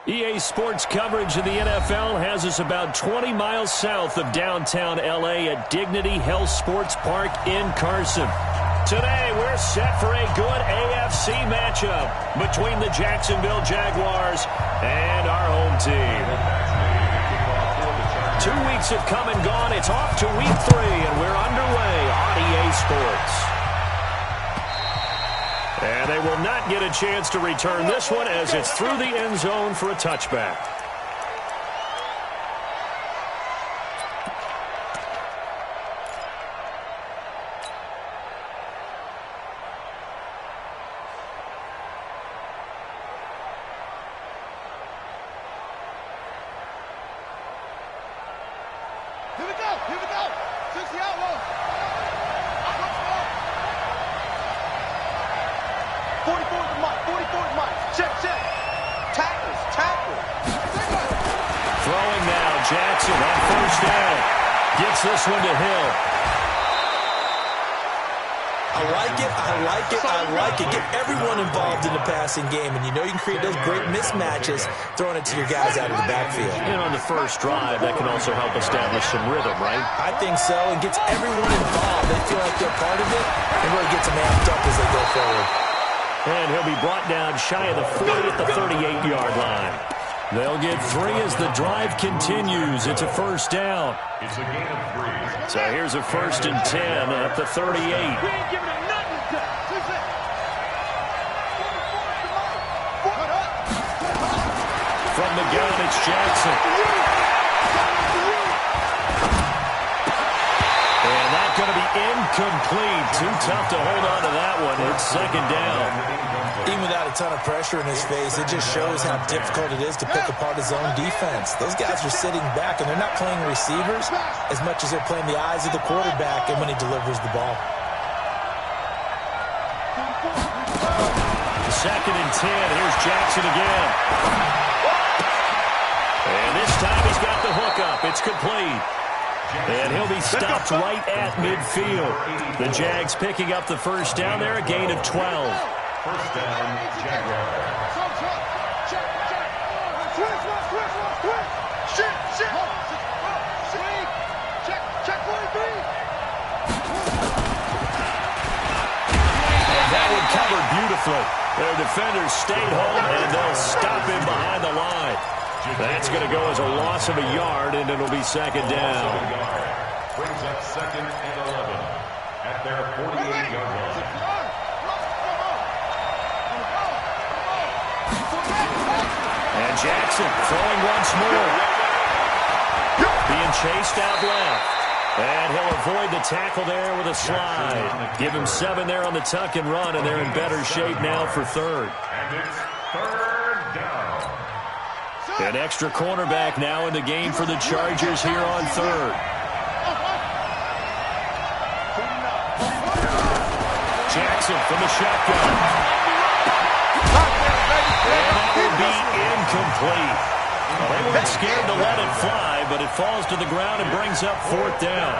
EA Sports coverage of the NFL has us about 20 miles south of downtown L.A. at Dignity Health Sports Park in Carson. Today, we're set for a good AFC matchup between the Jacksonville Jaguars and our home team. 2 weeks have come and gone. It's off to week 3, and we're underway on EA Sports. And they will not get a chance to return this one as it's through the end zone for a touchback. Here we go. 60 outlaws. 44 Mike. Check. Tackle. Throwing now, Jackson on first down. Gets this one to Hill. I like it. Get everyone involved in the passing game, and you know you can create those great mismatches throwing it to your guys out of the backfield. And on the first drive, that can also help establish some rhythm, right? I think so, and gets everyone involved. They feel like they're part of it, and really gets them amped up as they go forward. And he'll be brought down shy of the 40 at the 38-yard line. They'll get 3 as the drive continues. It's a first down. It's a gain of 3. So here's a 1st and 10 at the 38. We ain't giving him nothing to do. From the gun, it's Jackson. And that's going to be incomplete. Too tough to hold on to that one. It's 2nd down. Even without a ton of pressure in his face, it just shows how difficult it is to pick apart his own defense. Those guys are sitting back, and they're not playing receivers as much as they're playing the eyes of the quarterback and when he delivers the ball. 2nd and 10. Here's Jackson again. And this time he's got the hook up. It's complete. And he'll be stopped right at midfield. The Jags picking up the first down there, a gain of 12. First down, Jaguars. That one covered beautifully. Their defenders stayed home, and they'll stop him behind the line. That's going to go as a loss of a yard, and it'll be 2nd down. Brings up 2nd and 11 at their 48-yard line. And Jackson throwing once more. Being chased out left. And he'll avoid the tackle there with a slide. Give him 7 there on the tuck and run, and they're in better shape now for 3rd. And it's 3rd down. An extra cornerback now in the game for the Chargers here on 3rd. Jackson from the shotgun. And that will be incomplete. Well, they weren't scared to let it fly, but it falls to the ground and brings up 4th down.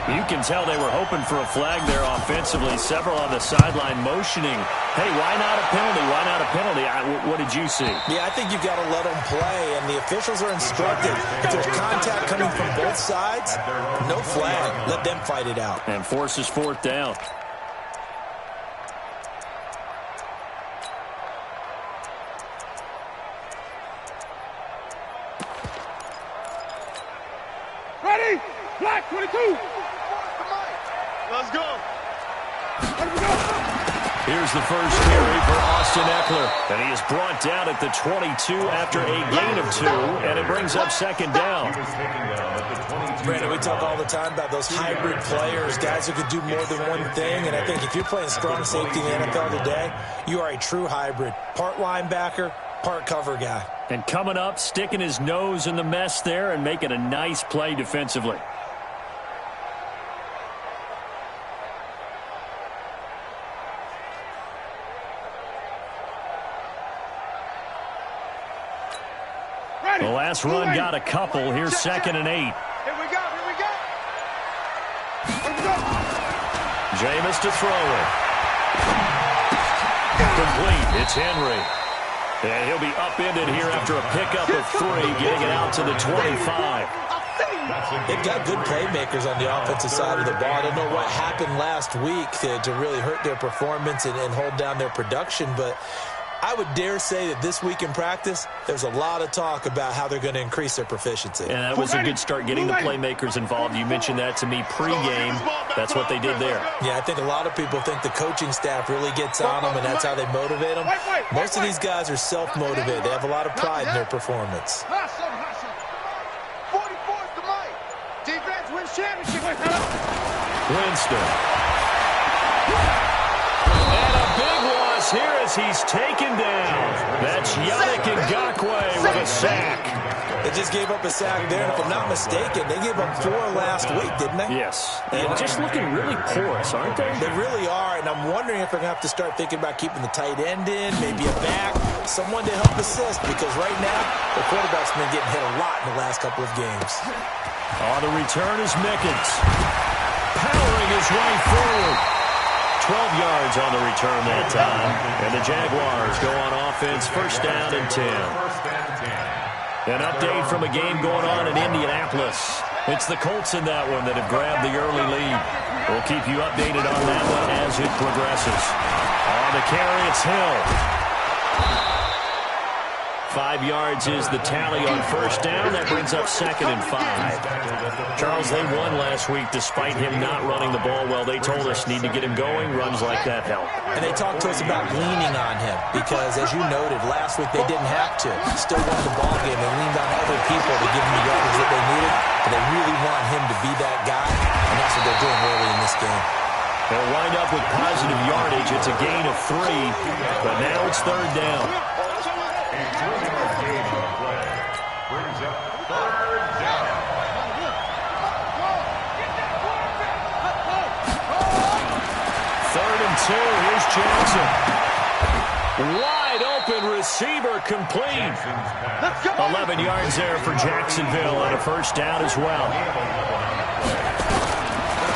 You can tell they were hoping for a flag there offensively. Several on the sideline motioning, hey, why not a penalty? Why not a penalty? What did you see? Yeah, I think you've got to let them play, and the officials are instructed. If there's contact coming from both sides, no flag. Let them fight it out. And forces 4th down. Ready? Black 22. Let's go. Here's the first carry for Austin Eckler. And he is brought down at the 22 after a gain of 2, and it brings up 2nd down. Brandon, we talk all the time about those hybrid players, guys who could do more than one thing, and I think if you're playing strong safety in the NFL today, you are a true hybrid. Part linebacker, part cover guy. And coming up, sticking his nose in the mess there and making a nice play defensively. The last run got a couple. Here's 2nd and 8. Here we go. Jameis to throw it. Complete. It's Henry. And he'll be upended here after a pickup of 3, getting it out to the 25. They've got good playmakers on the offensive side of the ball. I don't know what happened last week to really hurt their performance and hold down their production, but I would dare say that this week in practice, there's a lot of talk about how they're going to increase their proficiency. And that was a good start, getting the playmakers involved. You mentioned that to me pregame. That's what they did there. Yeah, I think a lot of people think the coaching staff really gets on them, and that's how they motivate them. Most of these guys are self-motivated. They have a lot of pride in their performance. 44 is the mic. Defense wins championship. Winston. And a big loss here as he's taken down. That's Yannick Ngakoue with a sack. They just gave up a sack there, and if I'm not mistaken, they gave up 4 last week, didn't they? Yes. And just looking really porous, aren't they? They really are, and I'm wondering if they're going to have to start thinking about keeping the tight end in, maybe a back, someone to help assist, because right now, the quarterback's been getting hit a lot in the last couple of games. On the return is Mickens. Powering his way forward. 12 yards on the return that time. And the Jaguars go on offense, first down and 10. An update from a game going on in Indianapolis. It's the Colts in that one that have grabbed the early lead. We'll keep you updated on that one as it progresses. On the carry, it's Hill. 5 yards is the tally on first down. That brings up 2nd and 5. Charles, they won last week despite him not running the ball well. They told us need to get him going. Runs like that help. And they talked to us about leaning on him because, as you noted, last week they didn't have to. Still won the ball game. They leaned on other people to give them the yardage that they needed. But they really want him to be that guy, and that's what they're doing early in this game. They'll wind up with positive yardage. It's a gain of 3, but now it's 3rd down. A 3-yard gain on the play brings up 3rd down. 3rd and 2. Here's Jackson. Wide open receiver complete. 11 yards there for Jacksonville and a first down as well.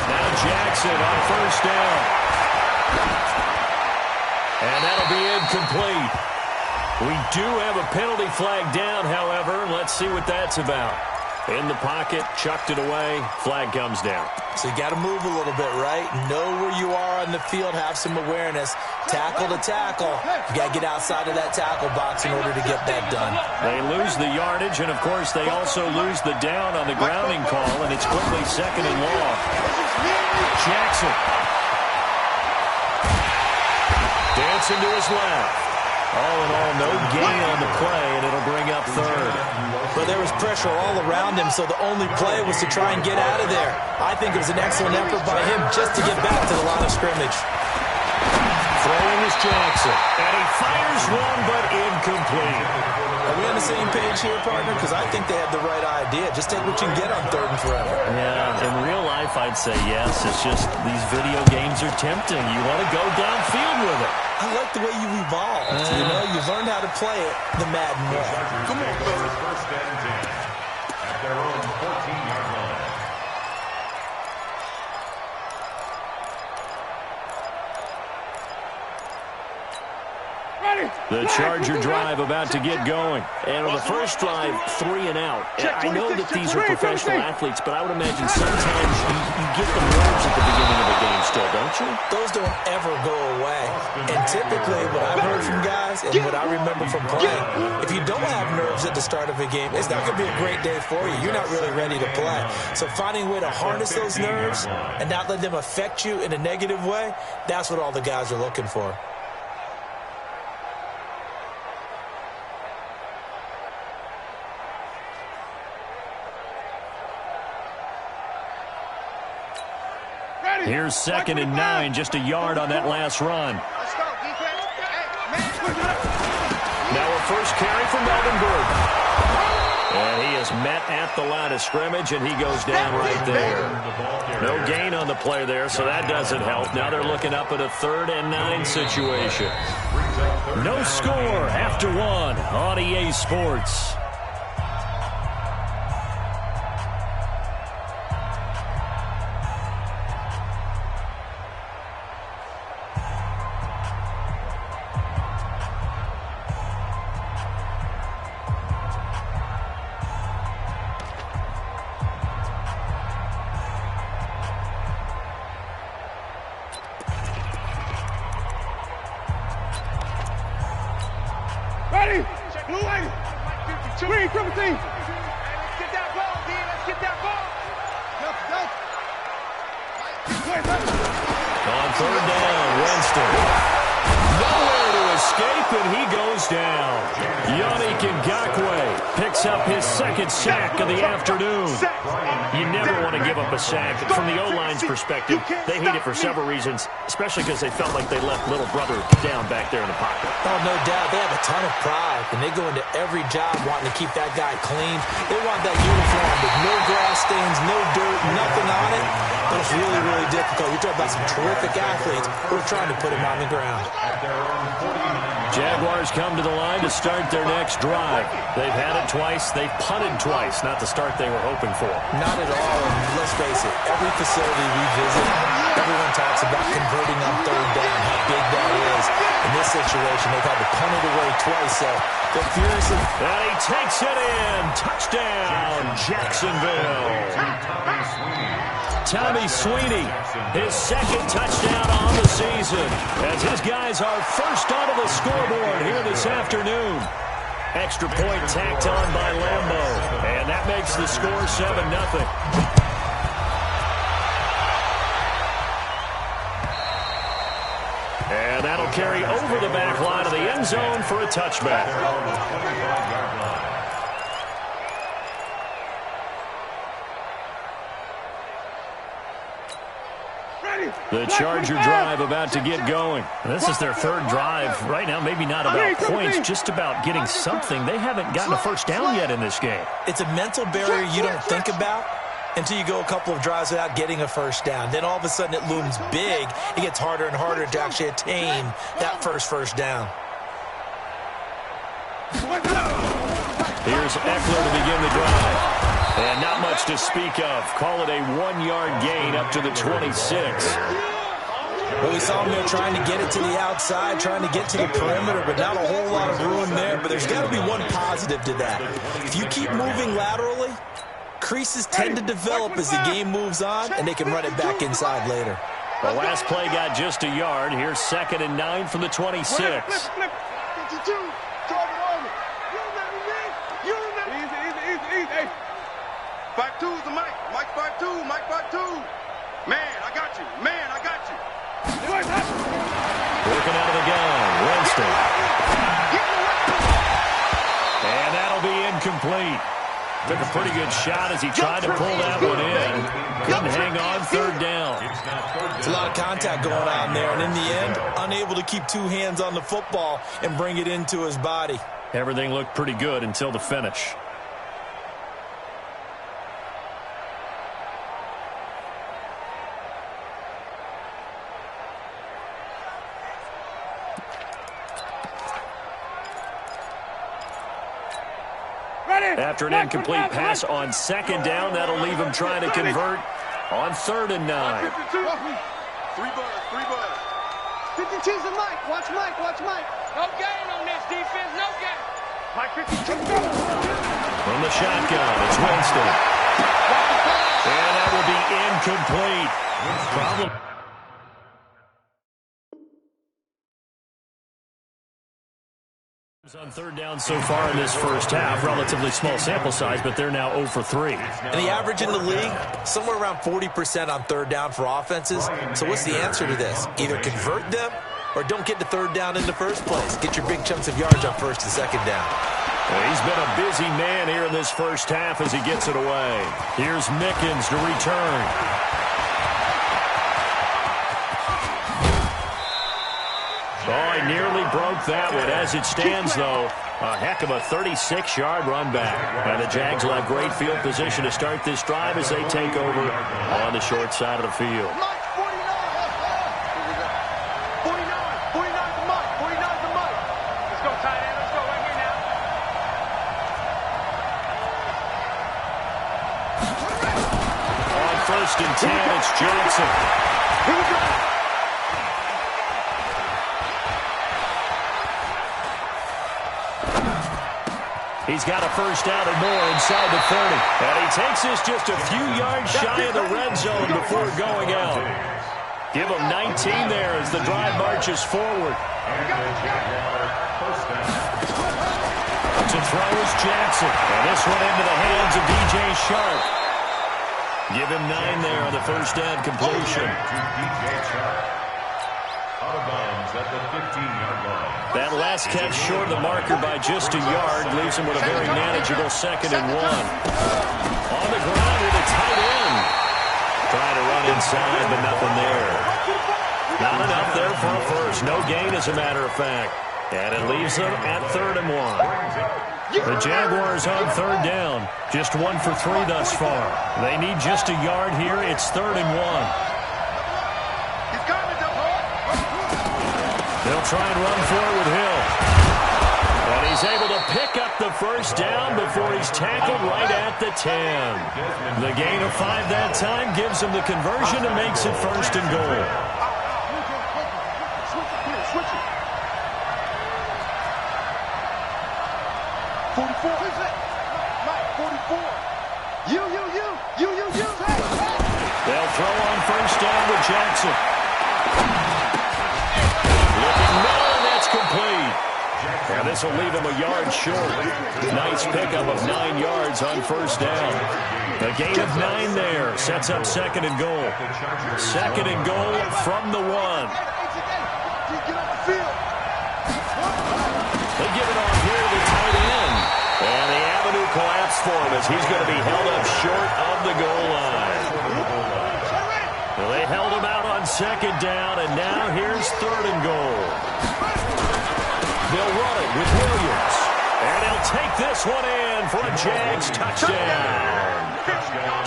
Now Jackson on first down. And that'll be incomplete. We do have a penalty flag down, however. Let's see what that's about. In the pocket, chucked it away, flag comes down. So you got to move a little bit, right? Know where you are on the field, have some awareness. Tackle to tackle. You got to get outside of that tackle box in order to get that done. They lose the yardage, and of course they also lose the down on the grounding call, and it's quickly 2nd and long. Jackson. Dancing to his left. All in all, no gain on the play, and it'll bring up 3rd. But there was pressure all around him, so the only play was to try and get out of there. I think it was an excellent effort by him just to get back to the line of scrimmage. Throwing is Jackson, and he fires one, but incomplete. Are we on the same page here, partner? Because I think they had the right idea. Just take what you can get on 3rd and forever. Yeah, in real life, I'd say yes. It's just these video games are tempting. You want to go downfield with it. I like the way you've evolved. You know, you've learned how to play it the Madden way. Come on, first and 10 at their own 14-yard line. The Charger drive about to get going. And on the first drive, 3 and out. And I know that these are professional athletes, but I would imagine sometimes you get the nerves at the beginning of a game still, don't you? Those don't ever go away. And typically, what I've heard from guys and what I remember from playing, if you don't have nerves at the start of a game, it's not going to be a great day for you. You're not really ready to play. So finding a way to harness those nerves and not let them affect you in a negative way, that's what all the guys are looking for. Here's 2nd and 9, just a yard on that last run. Let's go, defense. Now a first carry from Melvin Gordon. And he is met at the line of scrimmage, and he goes down right there. No gain on the play there, so that doesn't help. Now they're looking up at a 3rd and 9 situation. No score after 1 on EA Sports. Ready? Blue lady. Green, triple team. Let's get that ball, D. Let's get that ball. On third down, Winston. Nowhere to escape, and he goes down. Yannick Ngakoue picks up his second sack of the afternoon. You never want to give up a sack. From the O-line's perspective, they hate it for several reasons, especially because they felt like they left little brother down back there in the pocket. Oh, no doubt. They have a ton of pride, and they go into every job wanting to keep that guy clean. They want that uniform with no grass stains, no dirt, nothing on it. But it's really, really difficult. You're talking about some terrific athletes who are trying to put him on the ground. Jaguars come to the line to start their next drive. They've had it twice. They've punted twice. Not the start they were hoping for. Not at all. And let's face it, every facility we visit, everyone talks about converting on third down, how big that is. In this situation, they've had to punt it away twice, so they're furious. And he takes it in. Touchdown, Jacksonville. Tommy Sweeney, his second touchdown on the season, as his guys are first onto the scoreboard here this afternoon. Extra point tacked on by Lambo, and that makes the score 7-0. And that'll carry over the back line of the end zone for a touchback. The Charger drive about to get going. This is their third drive. Right now, maybe not about points, just about getting something. They haven't gotten a first down yet in this game. It's a mental barrier you don't think about until you go a couple of drives without getting a first down. Then all of a sudden it looms big. It gets harder and harder to actually attain that first down. Here's Eckler to begin the drive. And not much to speak of. Call it a 1-yard gain up to the 26. Well, we saw him there trying to get it to the outside, trying to get to the perimeter, but not a whole lot of room there. But there's got to be one positive to that. If you keep moving laterally, creases tend to develop as the game moves on, and they can run it back inside later. The last play got just a yard. Here's 2nd and 9 from the 26. Flip. 52. Target over. You remember me? Easy. Hey. 5-2 is the mic. Mike 5-2. Mike 5-2. Man, I got you. Working out of the gun. Winston. And that'll be incomplete. Took a pretty good shot as he tried to pull that one in. Couldn't hang on third down. It's a lot of contact going on there, and in the end, unable to keep two hands on the football and bring it into his body. Everything looked pretty good until the finish. After an incomplete pass on 2nd down, that'll leave him trying to convert on 3rd and 9. 3 buzz. 52's the mic. Watch Mike. No gain on this defense. No gain. Mike 52. From the shotgun, it's Winston. And that will be incomplete. Problem. On 3rd down so far in this first half. Relatively small sample size, but they're now 0 for 3. And the average in the league, somewhere around 40% on 3rd down for offenses. So what's the answer to this? Either convert them or don't get to 3rd down in the first place. Get your big chunks of yards on 1st and 2nd down. Well, he's been a busy man here in this first half as he gets it away. Here's Mickens to return. Oh, he nearly broke that one. As it stands, though, a heck of a 36-yard run back. And the Jags will have great field position to start this drive as they take over on the short side of the field. 49 the mic. Let's go, tight end. Let's go right here now. On 1st and 10, it's Johnson. Here we go. He's got a first down and more inside the 30. And he takes this just a few yards shy of the red zone before going out. Give him 19 there as the drive marches forward. To throw is Jackson. And this one into the hands of DJ Sharp. Give him 9 there on the first down completion. Out of bounds at the 15-yard line. That last catch short of the marker by just a yard leaves him with a very manageable 2nd and 1. On the ground with a tight end. Trying to run inside, but nothing there. Not enough there for a first. No gain, as a matter of fact. And it leaves them at 3rd and 1. The Jaguars on 3rd down. Just 1 for 3 thus far. They need just a yard here. It's 3rd and 1. They'll try and run for it with Hill. And he's able to pick up the first down before he's tackled right at the 10. The gain of 5 that time gives him the conversion and makes it 1st and goal. They'll throw on first down with Jackson. Looking middle, and that's complete. And this will leave him a yard short. Nice pickup of 9 yards on first down. A gain of 9 there. Sets up 2nd and goal. 2nd and goal from the 1. They give it off here to the tight end. And the avenue collapsed for him as he's going to be held up short of the goal line. Well, they held him out on 2nd down, and now here's 3rd and goal. They'll run it with Williams. And he'll take this one in for a Jags touchdown.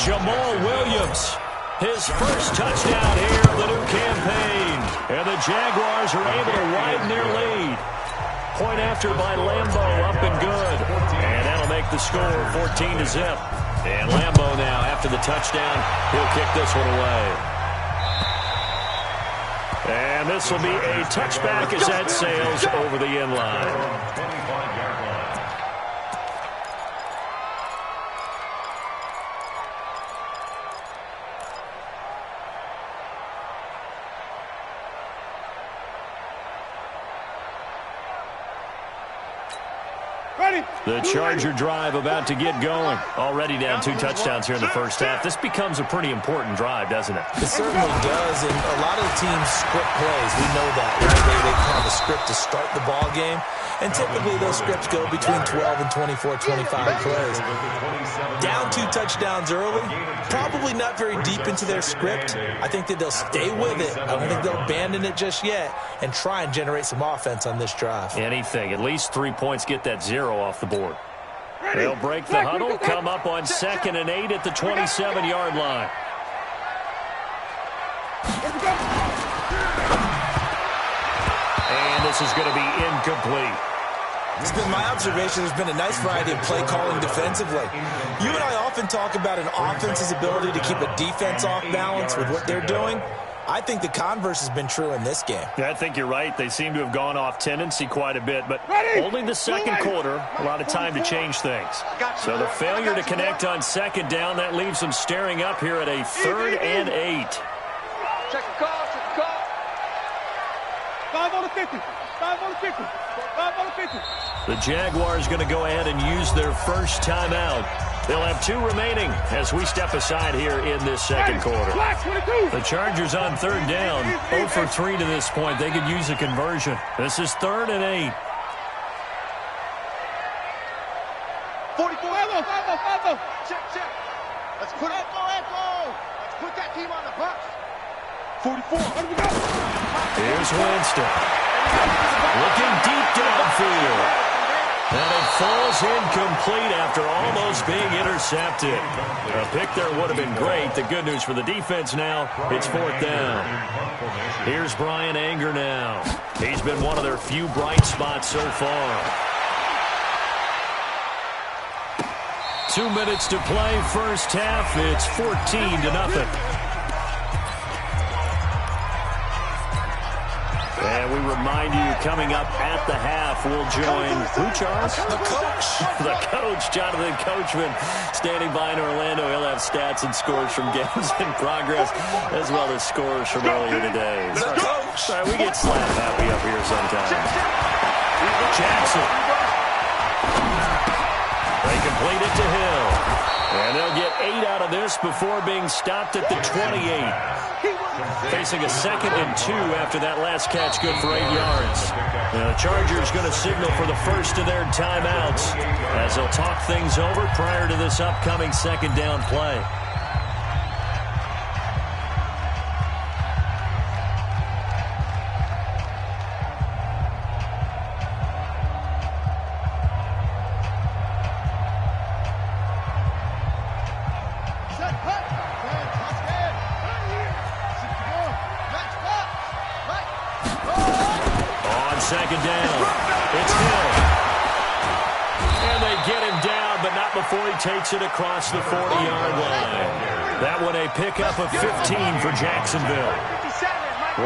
Jamal Williams, his first touchdown here of the new campaign. And the Jaguars are able to widen their lead. Point after by Lambo, up and good. And that'll make the score 14-0. And Lambo now, after the touchdown, he'll kick this one away. And this will be a touchback as that sails over the end line. 25-yard line. The Charger drive about to get going. Already down 2 touchdowns here in the first half. This becomes a pretty important drive, doesn't it? It certainly does, and a lot of the teams script plays. We know that, right? They have a script to start the ball game, and typically those scripts go between 12 and 24, 25 plays. Down 2 touchdowns early, probably not very deep into their script. I think that they'll stay with it. I don't think they'll abandon it just yet and try and generate some offense on this drive. Anything. At least 3 points, get that 0 off the board. They'll break the huddle, come up on 2nd and 8 at the 27-yard line. And this is going to be incomplete. It's been my observation there's been a nice variety of play calling defensively. You and I often talk about an offense's ability to keep a defense off balance with what they're doing. I think the converse has been true in this game. Yeah, I think you're right. They seem to have gone off tendency quite a bit, but only the second quarter, a lot of time to change things. So the failure to connect on 2nd down, that leaves them staring up here at a 3rd and 8. Check the call, check the call. 5 on the 50. 5 on the 50. 5 on the 50. The Jaguars going to go ahead and use their first timeout. They'll have 2 remaining as we step aside here in this second quarter. The Chargers on 3rd down, 0 for 3 to this point. They could use a conversion. This is 3rd and 8. 44. Check, check. Let's put it. Let's put that team on the bus. 44. Here's Winston. Looking deep downfield. And it falls incomplete after almost being intercepted. A pick there would have been great. The good news for the defense now, it's 4th down. Here's Brian Anger now. He's been one of their few bright spots so far. 2 minutes to play, first half. It's 14-0. And we remind you, coming up at the half, we'll join who, Charles? The coach. The coach, Jonathan Coachman, standing by in Orlando. He'll have stats and scores from games in progress, as well as scores from earlier today. The coach. Sorry, we get slap happy up here sometimes. Jackson. it to Hill. And they'll get 8 out of this before being stopped at the 28. Facing a 2nd and 2 after that last catch, good for 8 yards. Now the Chargers going to signal for the first of their timeouts as they'll talk things over prior to this upcoming 2nd down play. Second down. It's Hill. And they get him down, but not before he takes it across the 40-yard line. That one a pickup of 15 for Jacksonville.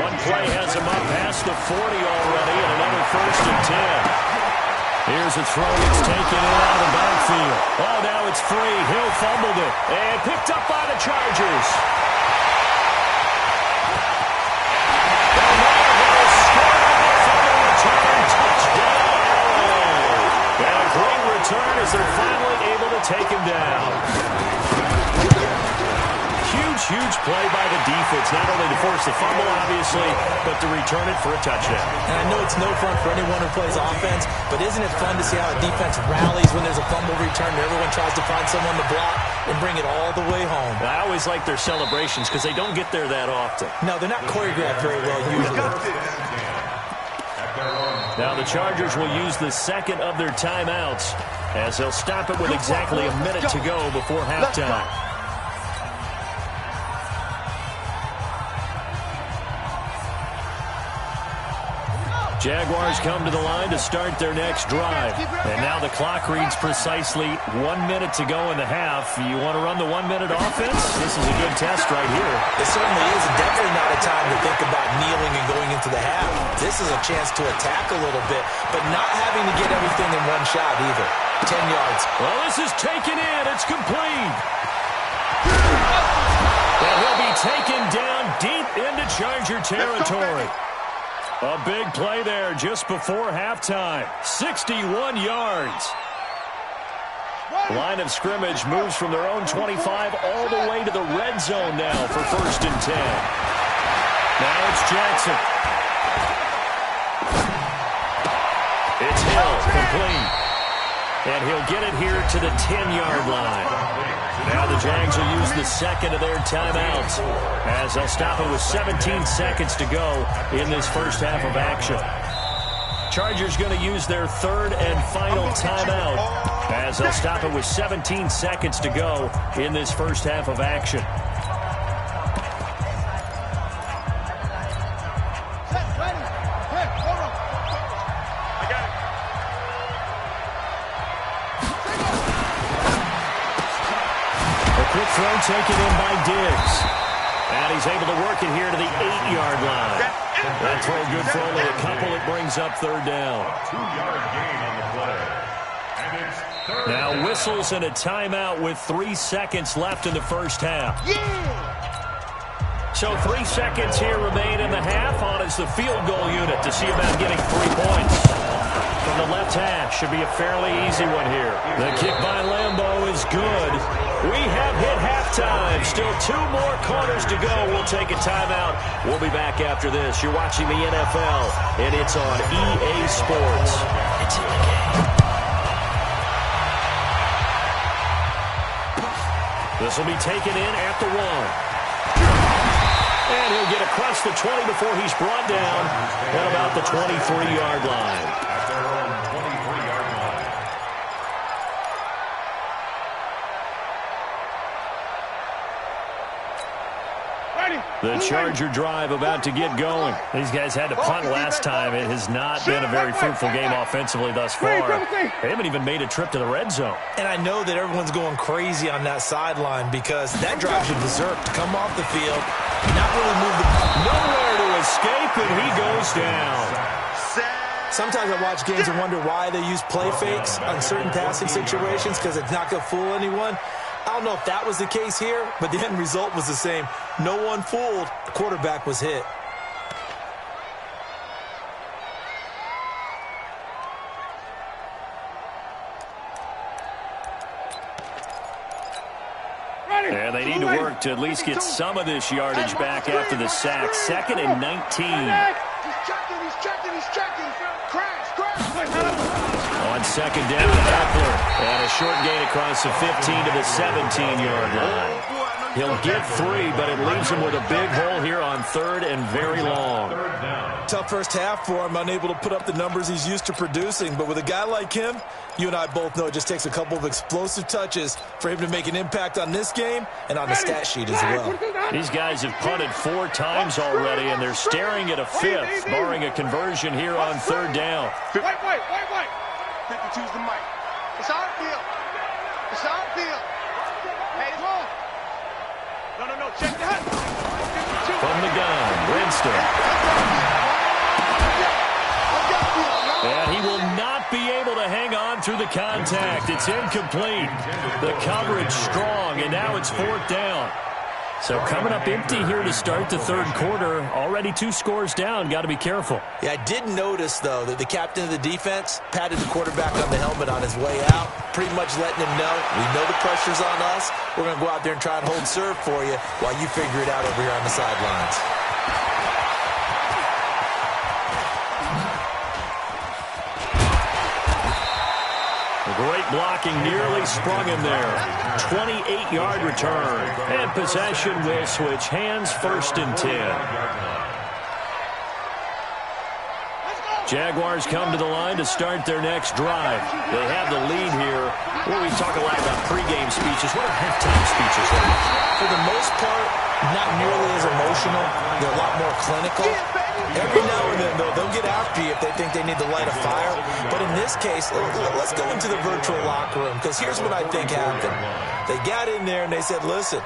One play has him up past the 40 already, and another 1st and 10. Here's a throw that's taken in out of the backfield. Oh, now it's free. Hill fumbled it. And picked up by the Chargers. Turn as they're finally able to take him down. Huge play by the defense, not only to force the fumble, obviously, but to return it for a touchdown. And I know it's no fun for anyone who plays offense, but isn't it fun to see how a defense rallies when there's a fumble return and everyone tries to find someone to block and bring it all the way home? I always like their celebrations because they don't get there that often. No, they're not choreographed very well usually. Now the Chargers will use the 2nd of their timeouts as they'll stop it with exactly a minute to go before halftime. Jaguars come to the line to start their next drive. And now the clock reads precisely 1 minute to go in the half. You want to run the 1 minute offense? This is a good test right here. It certainly is. Definitely not a time to think about kneeling and going into the half. This is a chance to attack a little bit, but not having to get everything in one shot either. 10 yards. Well, this is taken in. It's complete. And he'll be taken down deep into Charger territory. A big play there just before halftime. 61 yards. Line of scrimmage moves from their own 25 all the way to the red zone now for 1st and 10. Now it's Jackson. It's Hill, complete. And he'll get it here to the 10-yard line. Now the Jags will use the 2nd of their timeouts as they'll stop it with 17 seconds to go in this first half of action. Chargers going to use their 3rd and final timeout as they'll stop it with 17 seconds to go in this first half of action. Quick throw taken in by Diggs. And he's able to work it here to the 8-yard line. That throw good for only a couple. It brings up 3rd down. 2-yard gain on the play. And it's 3rd now whistles and a timeout with 3 seconds left in the first half. So 3 seconds here remain in the half. On is the field goal unit to see about getting 3 points. From the left hash, should be a fairly easy one here. The kick by Lambeau is good. We have hit halftime. Still 2 more quarters to go. We'll take a timeout. We'll be back after this. You're watching the NFL, and it's on EA Sports. It's in the game. This will be taken in at the 1. And he'll get across the 20 before he's brought down at about the 23-yard line. At their own 23-yard line. The Charger drive about to get going. These guys had to punt last time. It has not been a very fruitful game offensively thus far. They haven't even made a trip to the red zone. And I know that everyone's going crazy on that sideline because that drives you berserk to come off the field, not really move the ball. Nowhere to escape, and he goes down. Sometimes I watch games and wonder why they use play fakes on certain passing situations because it's not going to fool anyone. I don't know if that was the case here, but the end result was the same. No one fooled. The quarterback was hit. And they need to work to at least get some of this yardage back after the sack. 2nd and 19. He's checking. Crash. On 2nd down, Eckler. And a short gain across the 15 to the 17-yard line. He'll get 3, but it leaves him with a big hole here on 3rd and very long. Tough first half for him, unable to put up the numbers he's used to producing. But with a guy like him, you and I both know it just takes a couple of explosive touches for him to make an impact on this game and on the stat sheet as well. These guys have punted 4 times already, and they're staring at a 5th, barring a conversion here on 3rd down. Wait. 52's the mic. It's our field. Hey, look. No, check that. From the gun, Winston. And he will not be able to hang on through the contact. It's incomplete. The coverage strong, and now it's 4th down. So coming up empty here to start the 3rd quarter. Already 2 scores down. Got to be careful. Yeah, I did notice, though, that the captain of the defense patted the quarterback on the helmet on his way out, pretty much letting him know, we know the pressure's on us. We're going to go out there and try and hold serve for you while you figure it out over here on the sidelines. Great blocking, nearly sprung him there. 28-yard return. And possession will switch hands, 1st and 10. Jaguars come to the line to start their next drive. They have the lead here. Well, we talk a lot about pregame speeches. What are halftime speeches like? For the most part, not nearly as emotional. They're a lot more clinical. Every now and then, though, they'll get after you if they think they need to light a fire. But in this case, let's go into the virtual locker room, because here's what I think happened. They got in there and they said, listen,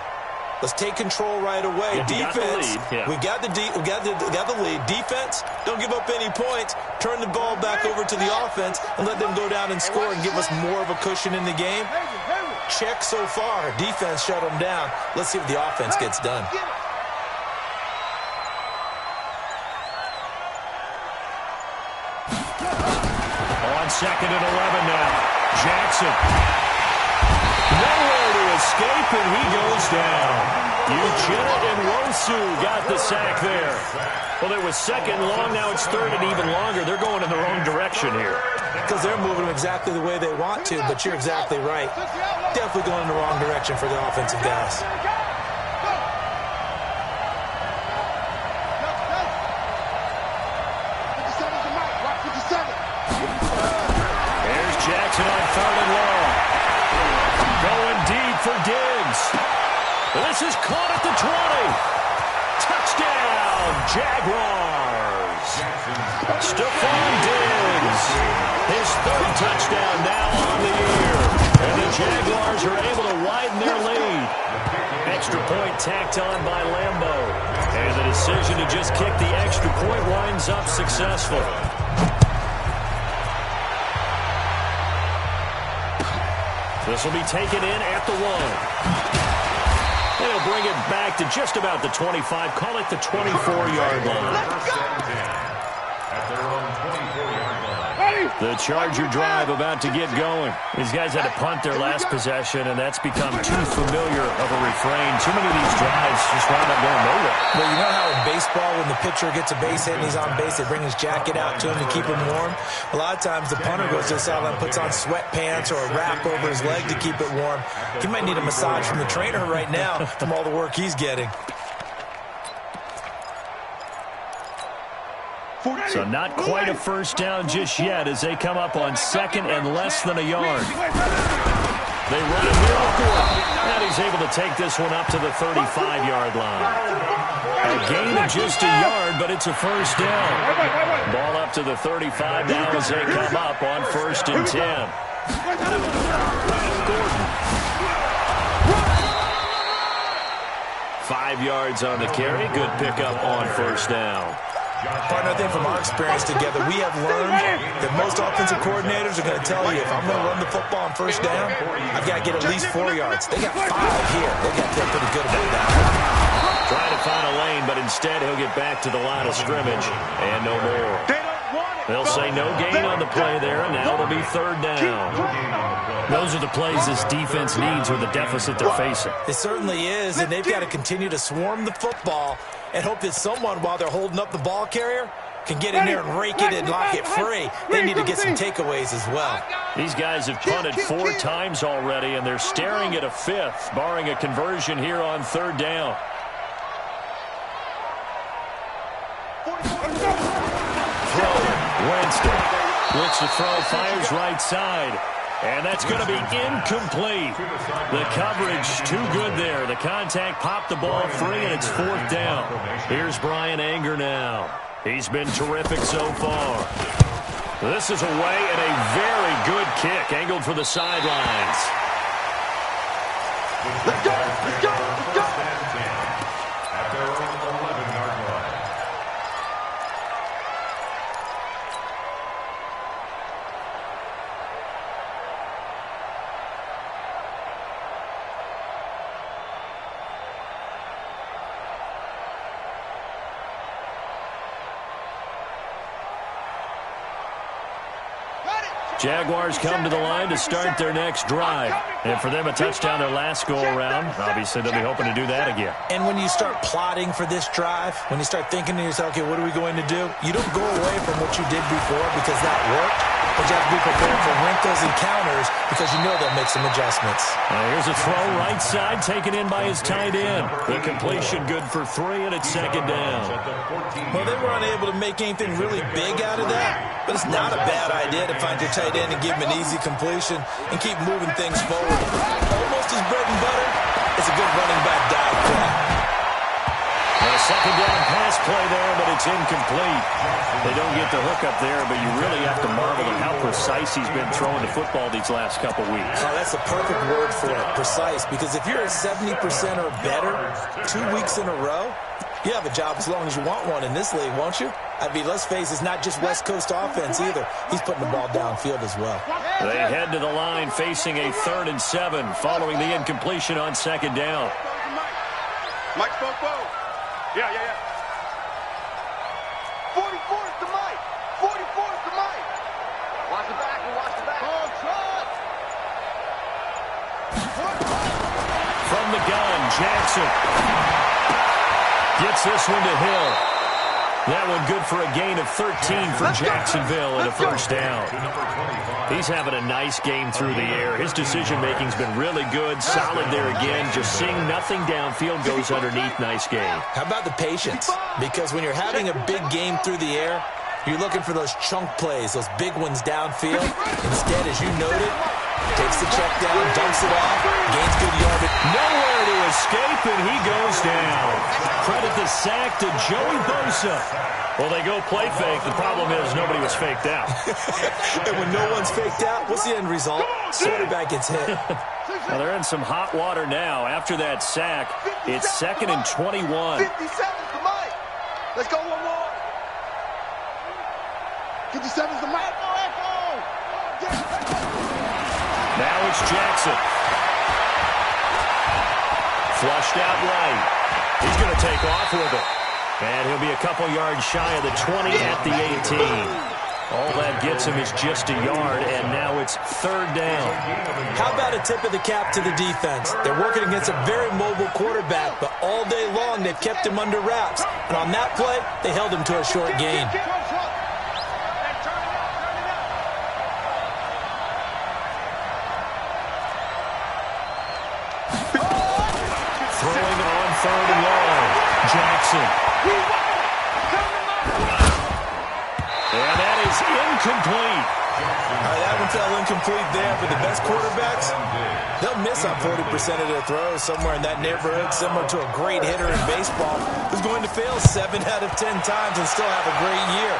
let's take control right away. Defense, we got the lead. Defense, don't give up any points. Turn the ball back over to the offense and let them go down and score and give us more of a cushion in the game. Check so far. Defense shut them down. Let's see if the offense gets done. On 2nd and 11 now. Jackson. Nowhere to escape, and he goes down. Uchenna and Rosu got the sack there. Well, it was 2nd and long. Now it's 3rd and even longer. They're going in the wrong direction here. Because they're moving them exactly the way they want to, but you're exactly right. Definitely going in the wrong direction for the offensive guys. Jackson on 3rd and long. Going deep for Diggs. This is caught at the 20. Touchdown, Jaguars. Stephon Diggs. His 3rd touchdown now on the year. And the Jaguars are able to widen their lead. Extra point tacked on by Lambo. And the decision to just kick the extra point winds up successful. This will be taken in at the 1. They'll bring it back to just about the 25. Call it the 24-yard line. At their own 24-yard line. The Charger drive about to get going. These guys had to punt their last possession, and that's become too familiar of a refrain. Too many of these drives just wound up going nowhere. Well, you know how in baseball, when the pitcher gets a base hit and he's on base, they bring his jacket out to him to keep him warm? A lot of times the punter goes to the sideline, puts on sweatpants or a wrap over his leg to keep it warm. He might need a massage from the trainer right now from all the work he's getting. So not quite a first down just yet as they come up on 2nd and less than a yard. They run a miracle, and he's able to take this one up to the 35-yard line. A gain of just a yard, but it's a first down. Ball up to the 35 now as they come up on 1st and 10. Gordon. 5 yards on the carry. Good pickup on 1st down. Partner, I think from our experience together, we have learned that most offensive coordinators are going to tell you, if I'm going to run the football on 1st down, I've got to get at least 4 yards. They got 5 here. They got to feel pretty good about that. Trying to find a lane, but instead he'll get back to the line of scrimmage and no more. They don't want it. They'll say no gain on the play there, and now it'll be third down. Those are the plays this defense needs with the deficit they're facing. It certainly is, and they've got to continue to swarm the football and hope that someone, while they're holding up the ball carrier, can get in there and rake it and lock it free. They need to get some takeaways as well. These guys have punted 4 times already, and they're staring at a 5th, barring a conversion here on third down. Winston looks to throw, fires right side, and that's going to be incomplete. The coverage too good there. The contact popped the ball free, and it's 4th down. Here's Brian Anger now. He's been terrific so far. This is away and a very good kick, angled for the sidelines. Let's go! Let's go! Let's go! At their own 11-yard line. Jaguars come to the line to start their next drive. And for them, a touchdown their last go-around. Obviously, they'll be hoping to do that again. And when you start plotting for this drive, when you start thinking to yourself, okay, what are we going to do? You don't go away from what you did before because that worked. But you have to be prepared for wrinkles and counters because you know they'll make some adjustments. Here's a throw right side, taken in by his tight end. The completion good for 3, and it's 2nd down. Well, they were unable to make anything really big out of that, but it's not a bad idea to find your tight end and give him an easy completion and keep moving things forward. Almost his bread and butter. It's a good running back dive play. A 2nd down pass play there, but it's incomplete. They don't get the hook up there, but you really have to marvel at how precise he's been throwing the football these last couple weeks. Oh, that's the perfect word for it, precise, because if you're at 70% or better 2 weeks in a row, you have a job as long as you want one in this league, won't you? I mean, let's face it, it's not just West Coast offense either. He's putting the ball downfield as well. They head to the line facing a 3rd and 7 following the incompletion on 2nd down. Mike spoke forward. Yeah. 44 is the Mike. 44 is the Mike. Watch the back and watch the back. From the gun, Jackson gets this one to Hill. That one good for a gain of 13 for Jacksonville and a 1st down. He's having a nice game through the air. His decision-making's been really good, solid there again. Just seeing nothing downfield goes underneath. Nice game. How about the patience? Because when you're having a big game through the air, you're looking for those chunk plays, those big ones downfield. Instead, as you noted, takes the check down, dumps it off, gains good yardage. Nowhere to escape, and he goes down. Credit the sack to Joey Bosa. Well, they go play fake. The problem is nobody was faked out. And when no one's faked out, what's the end result? Quarterback gets hit. Well, they're in some hot water now. After that sack, it's 2nd and 21. 57 to Mike. Let's go one more. 57 is the Mike. Now it's Jackson. Flushed out right. He's going to take off with it. And he'll be a couple yards shy of the 20 at the 18. All that gets him is just a yard, and now it's 3rd down. How about a tip of the cap to the defense? They're working against a very mobile quarterback, but all day long they've kept him under wraps. And on that play, they held him to a short gain. Throwing on 3rd and long. Jackson. And that is incomplete. That one fell incomplete there, but the best quarterbacks, they'll miss on 40% of their throws, somewhere in that neighborhood, similar to a great hitter in baseball who's going to fail 7 out of 10 times and still have a great year.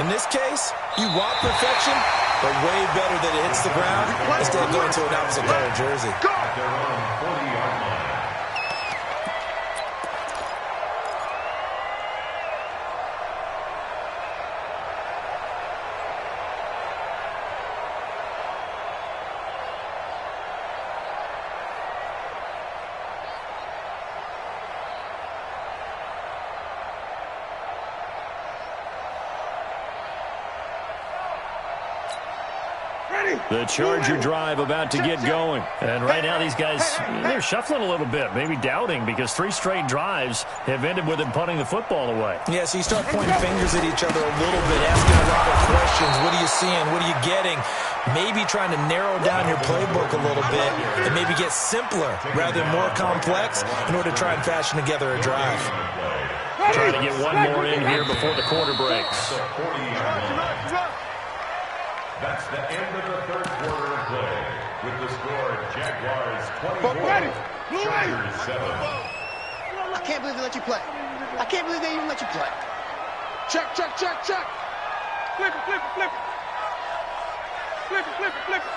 In this case, you want perfection, but way better that it hits the ground instead of going to an opposite color jersey. At their own 40-yard line. The Charger drive about to get going. And right now these guys, they're shuffling a little bit, maybe doubting, because 3 straight drives have ended with them punting the football away. Yeah, so you start pointing fingers at each other a little bit, asking a lot of questions. What are you seeing? What are you getting? Maybe trying to narrow down your playbook a little bit and maybe get simpler rather than more complex in order to try and fashion together a drive. Trying to get one more in here before the quarter breaks. That's the end of the third quarter of play. With the score, Jaguars 24, Chargers 7. I can't believe they let you play. I can't believe they even let you play. Check, check, check, check. Flip it, flip it, flip it. Flip it, flip it, flip it.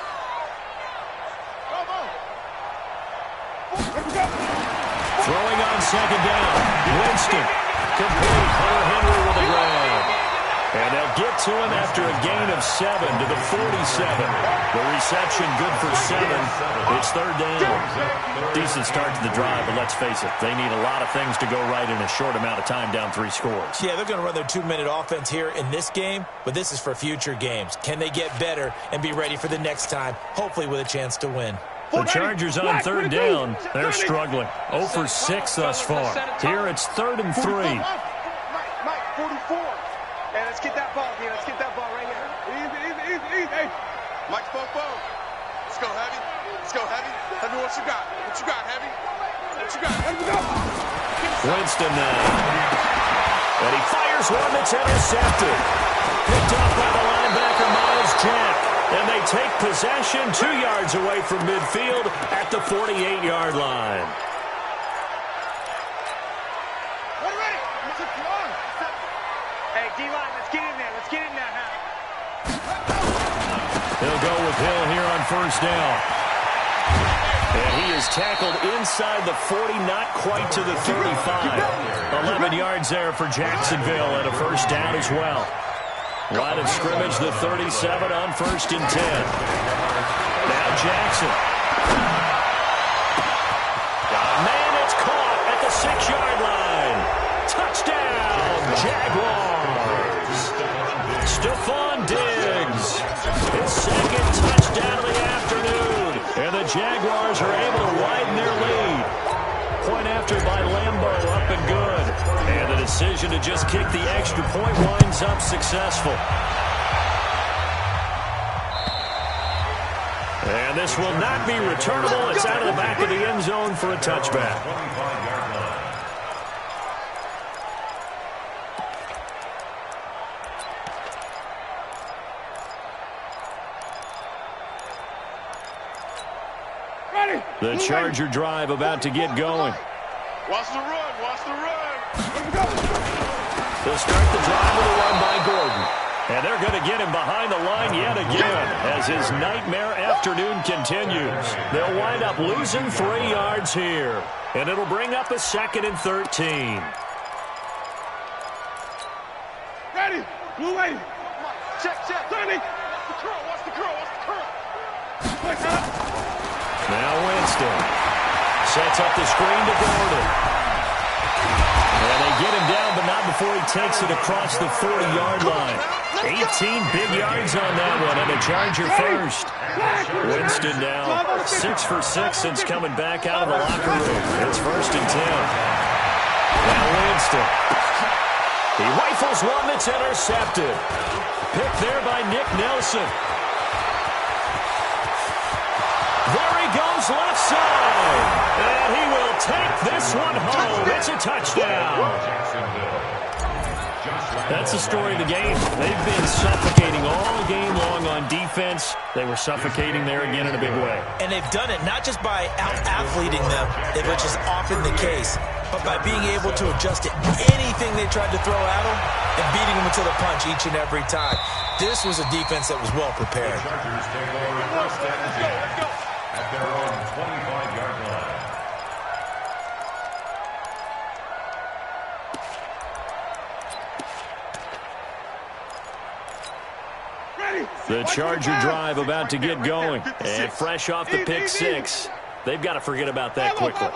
Come on. Throwing on second down. Winston. Complete. Hunter Henry with the grab. And they'll get to him after a gain of 7 to the 47. The reception good for 7. It's third down. Decent start to the drive, but let's face it, they need a lot of things to go right in a short amount of time, down 3 scores. Yeah, they're going to run their 2-minute offense here in this game, but this is for future games. Can they get better and be ready for the next time, hopefully with a chance to win? The Chargers on third down. They're struggling. 0 for 6 thus far. Here it's 3rd and 3. Mike, 44. Hey, let's get that ball here. Let's get that ball right here. Easy. Hey. Mike, Fofo. Let's go, Heavy. Let's go, Heavy. Heavy, what you got? What you got, Heavy? What you got? Let's go. Winston now. And he fires one that's intercepted. Picked up by the linebacker, Miles Jack. And they take possession 2 yards away from midfield at the 48-yard line. Hey, D-line, let's get in there. Let's get in there now. He'll go with Hill here on first down. And he is tackled inside the 40, not quite to the 35. 11 yards there for Jacksonville and a first down as well. Line of scrimmage, the 37 on 1st and 10. Now Jackson. Man, it's caught at the 6-yard line. Touchdown, Jaguars. Stephon Diggs. His 2nd touchdown of the afternoon. And the Jaguars are able to widen their lead. Point after by Lambo, up and good. And the decision to just kick the extra point winds up successful. And this will not be returnable. It's out of the back of the end zone for a touchback. The Charger drive about to get going. Watch the run. Watch the run. They'll start the drive with a run by Gordon. And they're going to get him behind the line yet again as his nightmare afternoon continues. They'll wind up losing 3 yards here. And it'll bring up a 2nd and 13. Ready. Blue lady. Check. Sonny. The curl. Watch the curl. Watch the curl. Now Winston sets up the screen to Gordon. And they get him down, but not before he takes it across the 40-yard line. 18 big yards on that one, and a Charger first. Winston now 6 for 6 since coming back out of the locker room. It's 1st and 10. Now Winston. He rifles one that's intercepted. Picked there by Nick Nelson. There he goes left side. And he will take this one home. It's a touchdown. That's the story of the game. They've been suffocating all game long on defense. They were suffocating there again in a big way. And they've done it not just by out-athleting them, which is often the case, but by being able to adjust to anything they tried to throw at them and beating them to the punch each and every time. This was a defense that was well prepared. The Chargers take over 1st and 10 at their own 25-yard line. The Charger drive about to get going. And fresh off the pick 6. They've got to forget about that quickly.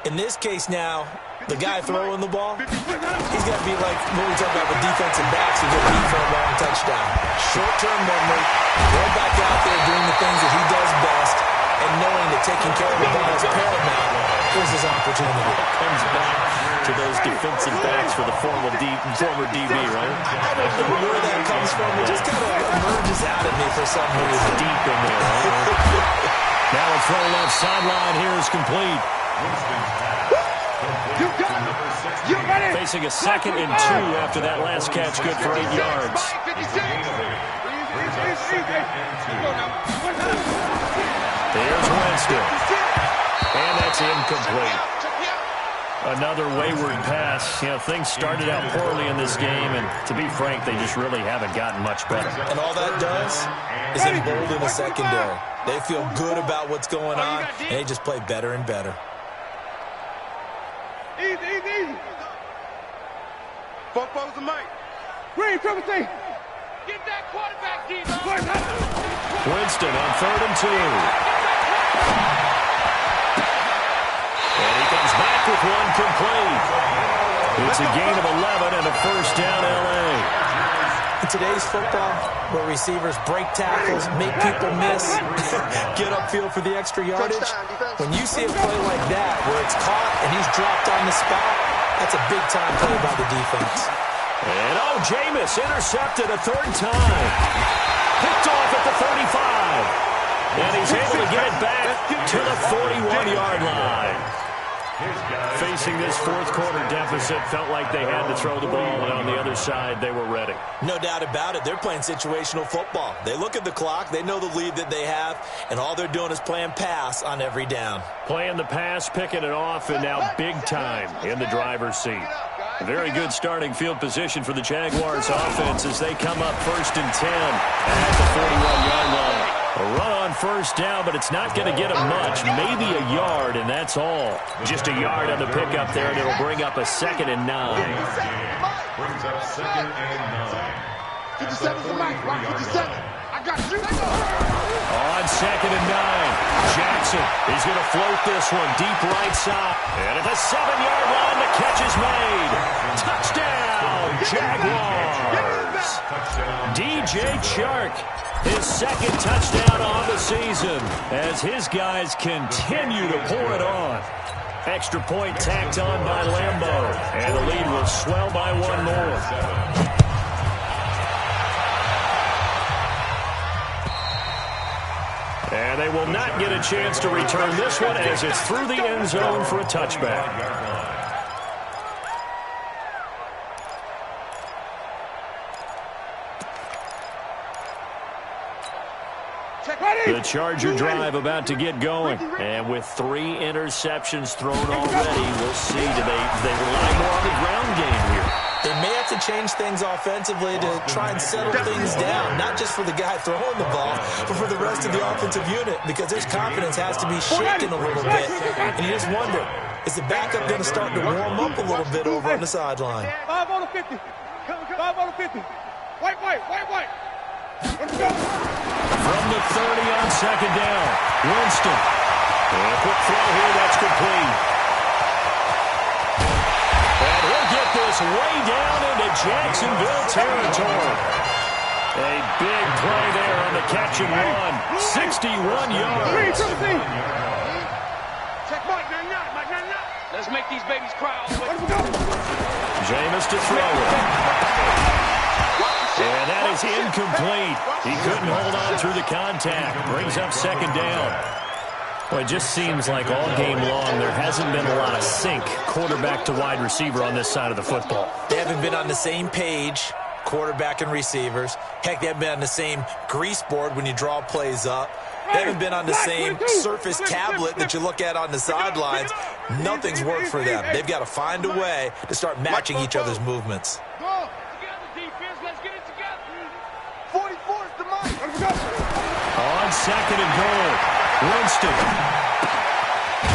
In this case now, The guy throwing the ball, he's got to be like when we talk about the defensive backs who get beat for a long touchdown. Short-term memory, go back out there doing the things that he does best, and knowing that taking care of the ball is paramount. Here's his opportunity. Comes back to those defensive backs for the former DB, right? I don't know where that comes from. It just kind of emerges out at me for some reason. Deep in there, right? Now a throw left sideline here is complete. Facing a 2nd and 2 after that last catch, good for 8 yards. There's Winston. And that's incomplete. Another wayward pass. You know, things started out poorly in this game, and to be frank, they just really haven't gotten much better. And all that does is embolden the secondary. They feel good about what's going on, and they just play better and better. Easy. Football's the mic. Green, triple T. Get that quarterback, Winston on 3rd and 2. And he comes back with one complete. It's a gain of 11 and a first down, L.A. In today's football, where receivers break tackles, make people miss, get upfield for the extra yardage, when you see a play like that where it's caught and he's dropped on the spot, that's a big-time play by the defense. And, Jameis intercepted a 3rd time. Picked off at the 35. And he's able to get it back to the 41-yard line. Facing this 4th quarter deficit, felt like they had to throw the ball, and on the other side, they were ready. No doubt about it. They're playing situational football. They look at the clock, they know the lead that they have, and all they're doing is playing pass on every down. Playing the pass, picking it off, and now big time in the driver's seat. A very good starting field position for the Jaguars offense as they come up 1st and 10 at the 41-yard line. A run on 1st down, but it's not going to get them much. Maybe a yard, and that's all. Just a yard on the pickup there, and it'll bring up a 2nd and 9. Brings up 2nd and 9. 57's the mic. 57. I got you. On 2nd and 9. Jackson is going to float this one deep right side. And at the 7-yard line, the catch is made. Touchdown, Jaguars. DJ Chark. His 2nd touchdown on the season as his guys continue to pour it on. Extra point tacked on by Lambeau, and the lead will swell by one more. And they will not get a chance to return this one as it's through the end zone for a touchback. The Charger drive about to get going. And with 3 interceptions thrown already, we'll see. Do they rely more on the ground game here? They may have to change things offensively to try and settle things down, not just for the guy throwing the ball, but for the rest of the offensive unit, because his confidence has to be shaken a little bit. And you just wonder, is the backup going to start to warm up a little bit over on the sideline? 5 on the 50. 5 on the 50. White. Let's go. From the 30 on 2nd down, Winston. And a quick throw here, that's complete. And he'll get this way down into Jacksonville territory. A big play there on the catch and run. 61 yards. Check Mike 99. Let's make these babies cry all the way. Jameis to throw it. And that is incomplete. He couldn't hold on through the contact. Brings up 2nd down. Well, it just seems like all game long there hasn't been a lot of sync quarterback to wide receiver on this side of the football. They haven't been on the same page, quarterback and receivers. Heck, they haven't been on the same grease board when you draw plays up. They haven't been on the same surface tablet that you look at on the sidelines. Nothing's worked for them. They've got to find a way to start matching each other's movements. On 2nd and goal, Winston.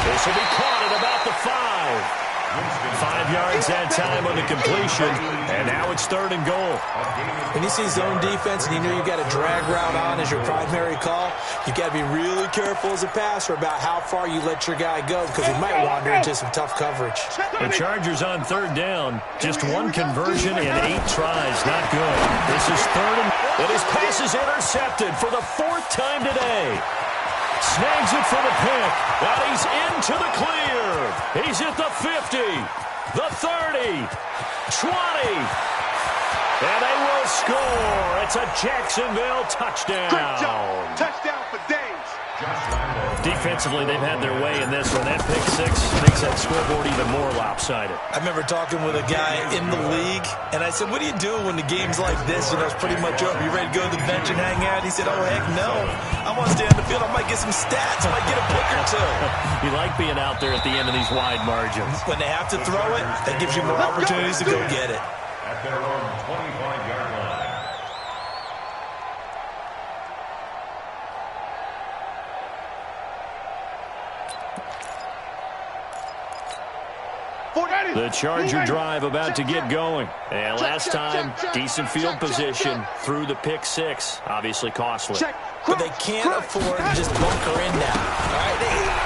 This will be caught at about the 5. 5 yards that time on the completion, and now it's 3rd and goal. When you see zone defense and you know you got a drag route on as your primary call, you got to be really careful as a passer about how far you let your guy go because he might wander into some tough coverage. The Chargers on 3rd down. Just 1 conversion and 8 tries. Not good. This is 3rd and his pass is intercepted for the 4th time today. Snags it for the pick, and he's into the clear. He's at the 50, the 30, 20, and they will score. It's a Jacksonville touchdown. Great job. Touchdown for Days. Defensively, they've had their way in this one. That pick 6 makes that scoreboard even more lopsided. I remember talking with a guy in the league, and I said, what do you do when the game's like this? You know, it's pretty much over. You ready to go to the bench and hang out? He said, oh, heck no. I want to stay on the field. I might get some stats. I might get a pick or two. You like being out there at the end of these wide margins. When they have to throw it, that gives you more opportunities to go get it. At their own 25-yard line. The Charger drive about to get going. And last time, decent field position through the pick 6. Obviously costly. But they can't afford to just bunker in now. All right?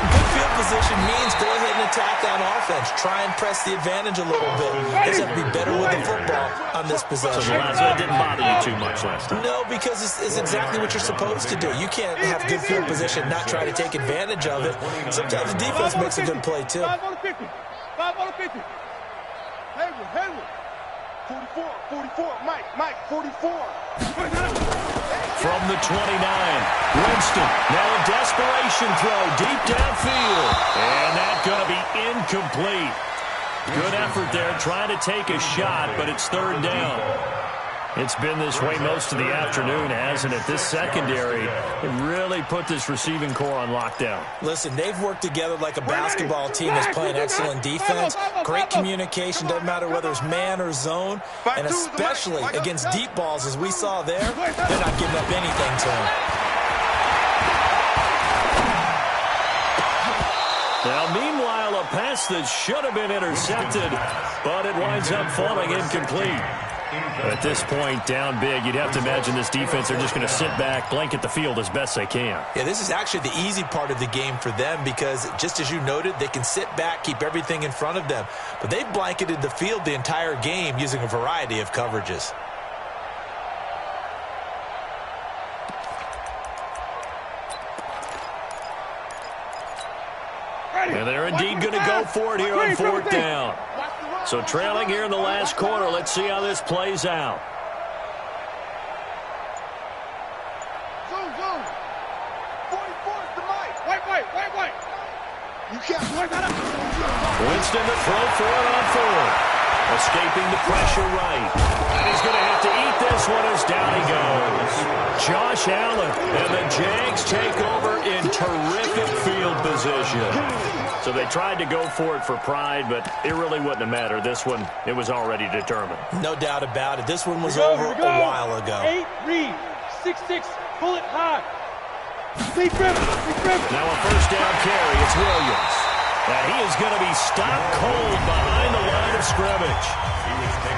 Good field position means go ahead and attack that offense. Try and press the advantage a little bit. They just have to be better with the football on this possession. So that didn't bother you too much last time? No, because it's exactly what you're supposed to do. You can't have good field position, not try to take advantage of it. Sometimes the defense makes a good play, too. 5 on the 50. 5 on the 50. Hayward. 44. Mike, 44. From the 29, Winston. Now a desperation throw deep downfield. And that's going to be incomplete. Good effort there trying to take a shot, but it's 3rd down. It's been this way most of the afternoon, hasn't it? This secondary really put this receiving core on lockdown. Listen, they've worked together like a basketball team that's playing excellent defense. Great communication, doesn't matter whether it's man or zone. And especially against deep balls, as we saw there, they're not giving up anything to him. Now, meanwhile, a pass that should have been intercepted, but it winds up falling incomplete. At this point, down big, you'd have to imagine this defense are just going to sit back, blanket the field as best they can. Yeah, this is actually the easy part of the game for them because, just as you noted, they can sit back, keep everything in front of them. But they've blanketed the field the entire game using a variety of coverages. And they're indeed going to go for it here on 4th down. So trailing here in the last quarter, let's see how this plays out. Zoom. 44 is the Mike. Wait. You can't. Winston to throw for it on 4th. Escaping the pressure right. And he's going to have to eat this one as down he goes. Josh Allen and the Jags take over in terrific field position. So they tried to go for it for pride, but it really wouldn't have mattered. This one, it was already determined. No doubt about it. This one was over a while ago. 8 read, 6-6, pull it high. Big rip. Now a 1st down carry. It's Williams. And he is going to be stopped cold behind the line of scrimmage.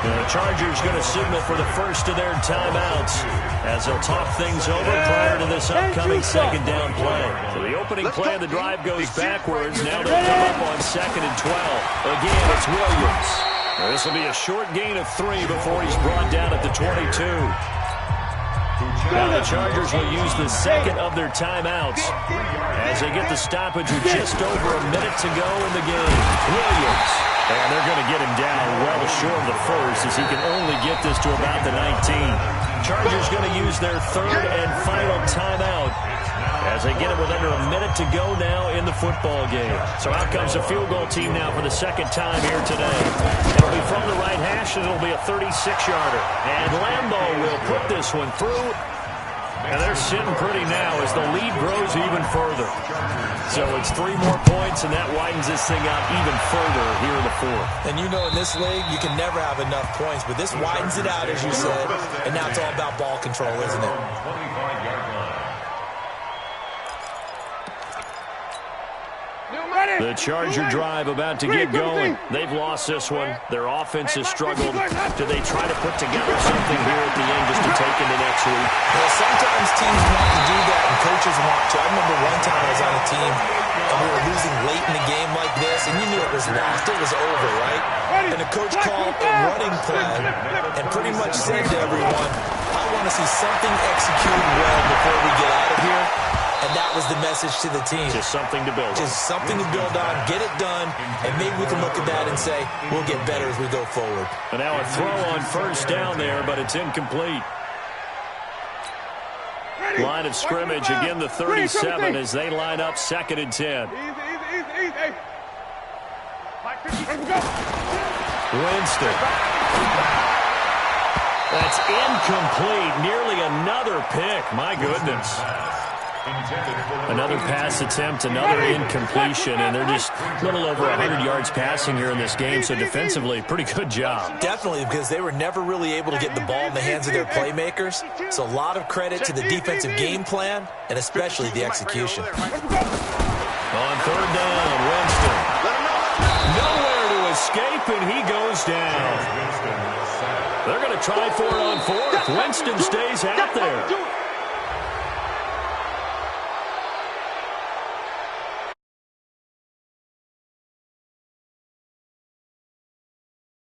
The Chargers going to signal for the first of their timeouts as they'll talk things over prior to this upcoming 2nd down play. So the opening play of the drive goes backwards. Now they'll come up on 2nd and 12. Again, it's Williams. Now this will be a short gain of 3 before he's brought down at the 22. Now the Chargers will use the 2nd of their timeouts as they get the stoppage with just over a minute to go in the game. Williams. And they're going to get him down well short of the 1st as he can only get this to about the 19. Chargers going to use their 3rd and final timeout as they get it with under a minute to go now in the football game. So out comes the field goal team now for the 2nd time here today. It'll be from the right hash, and it'll be a 36-yarder. And Lambeau will put this one through. And they're sitting pretty now as the lead grows even further. So it's 3 more points, and that widens this thing out even further here in the 4th. And you know in this league, you can never have enough points, but this widens it out, as you said, and now it's all about ball control, isn't it? The Charger drive about to get going. They've lost this one. Their offense has struggled. Do they try to put together something here at the end just to take into next week? Well, sometimes teams want to do that and coaches want to. I remember one time I was on a team and we were losing late in the game like this, and you knew it was lost. It was over, right? And the coach called a running play and pretty much said to everyone, I want to see something executed well before we get out of here. And that was the message to the team. Just something to build on. Just something to build on, get it done, and maybe we can look at that and say, we'll get better as we go forward. And now a throw on first down there, but it's incomplete. Line of scrimmage, again the 37 as they line up 2nd and 10. Winston. That's incomplete. Nearly another pick. My goodness. Another pass attempt, another incompletion, and they're just a little over 100 yards passing here in this game, so defensively, pretty good job. Definitely, because they were never really able to get the ball in the hands of their playmakers, so a lot of credit to the defensive game plan, and especially the execution. On 3rd down, Winston. Nowhere to escape, and he goes down. They're going to try for it on 4th. Winston stays out there.